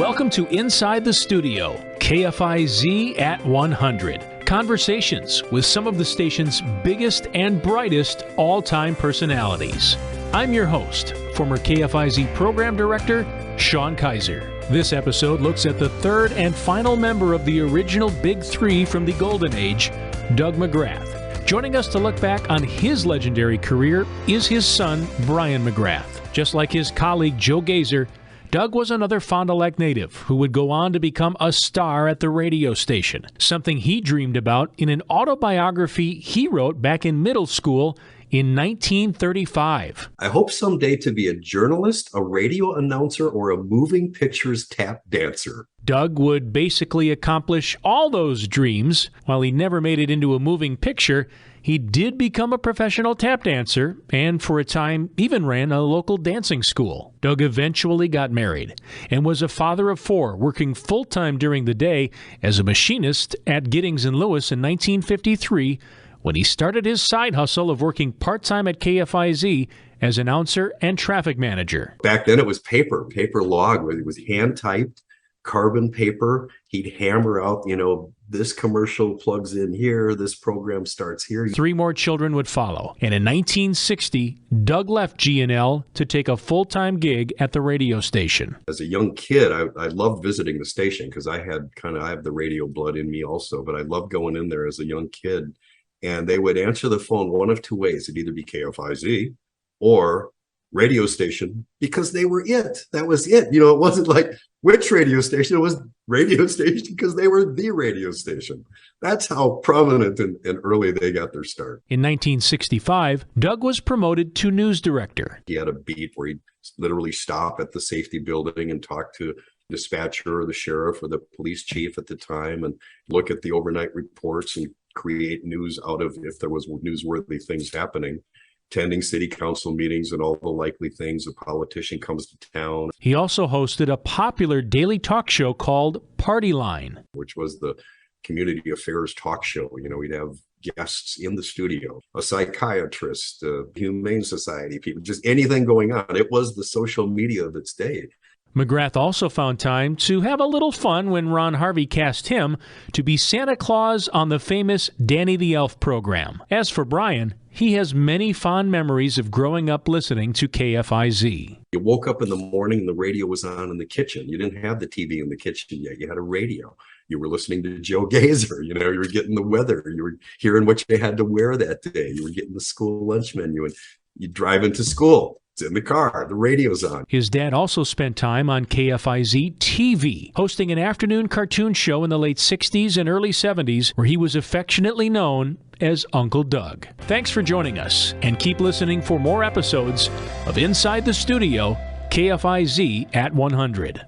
Welcome to Inside the Studio, KFIZ at 100. Conversations with some of the station's biggest and brightest all-time personalities. I'm your host, former KFIZ Program Director, Sean Kaiser. This episode looks at the third and final member of the original Big Three from the Golden Age, Doug McGrath. Joining us to look back on his legendary career is his son, Brian McGrath. Just like his colleague Joe Gazer, Doug was another Fond du Lac native who would go on to become a star at the radio station, something he dreamed about in an autobiography he wrote back in middle school in 1935. I hope someday to be a journalist, a radio announcer, or a moving pictures tap dancer. Doug would basically accomplish all those dreams. While he never made it into a moving picture, he did become a professional tap dancer and for a time even ran a local dancing school. Doug eventually got married and was a father of four, working full-time during the day as a machinist at Giddings & Lewis in 1953 when he started his side hustle of working part-time at KFIZ as announcer and traffic manager. Back then it was paper log. It was hand-typed, carbon paper. He'd hammer out, this commercial plugs in here, this program starts here. 3 more children would follow. And in 1960, Doug left G&L to take a full-time gig at the radio station. As a young kid, I loved visiting the station because I have the radio blood in me also, but I loved going in there as a young kid. And they would answer the phone one of two ways. It'd either be KFIZ or radio station, because they were it. That was it. It wasn't like which radio station. It was radio station because they were the radio station. That's how prominent and early they got their start. In 1965, Doug was promoted to news director. He had a beat where he'd literally stop at the safety building and talk to the dispatcher or the sheriff or the police chief at the time and look at the overnight reports and create news out of if there was newsworthy things happening. Attending city council meetings and all the likely things. A politician comes to town. He also hosted a popular daily talk show called Party Line, which was the community affairs talk show. We'd have guests in the studio, a psychiatrist, a humane society people, just anything going on. It was the social media of its day. McGrath also found time to have a little fun when Ron Harvey cast him to be Santa Claus on the famous Danny the Elf program. As for Brian, he has many fond memories of growing up listening to KFIZ. You woke up in the morning and the radio was on in the kitchen. You didn't have the TV in the kitchen yet. You had a radio. You were listening to Joe Gazer. You were getting the weather. You were hearing what you had to wear that day. You were getting the school lunch menu, and you drive into school. It's in the car. The radio's on. His dad also spent time on KFIZ TV, hosting an afternoon cartoon show in the late 60s and early 70s where he was affectionately known as Uncle Doug. Thanks for joining us, and keep listening for more episodes of Inside the Studio, KFIZ at 100.